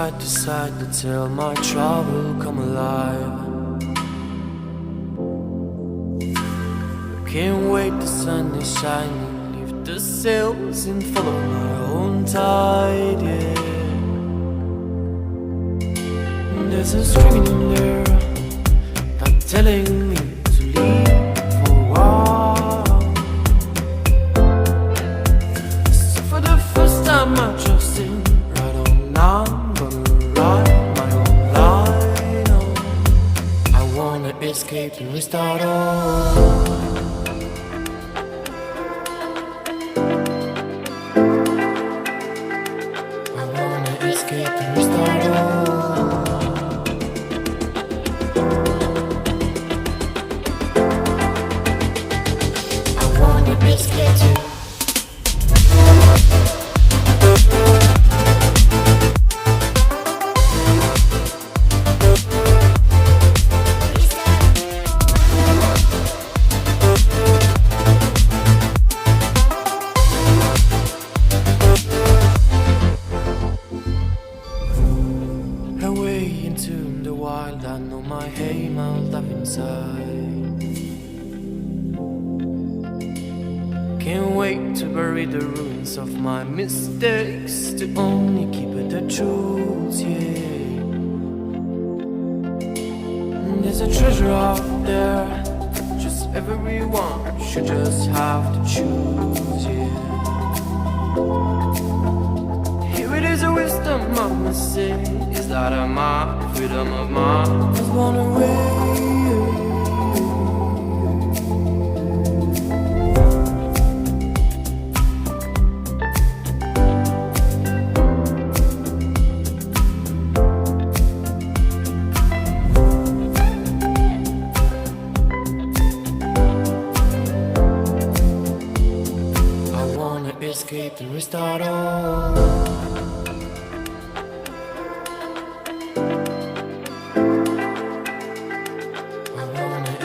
side to side until my trouble come alive. Can't wait, the sun is shining, leave the sails and follow my own tide, yeah. There's a screaming in there, not telling me to leave for a while. So for the first time I just sing right on now, I'm gonna write my own line, oh. I wanna escape and restart all. Escape and restart all. I wanna escape too. Away into the wild, I know my aim, I'll dive inside. Can't wait to bury the ruins of my mistakes, to only keep it the truth, yeah. There's a treasure out there, just everyone should just have to choose, yeah. Here it is, a wisdom I must say, is that of my freedom of mind was born away. I wanna escape and restart all.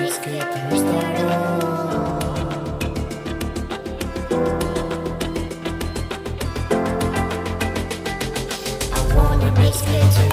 Escape and restart all. I wanna escape too.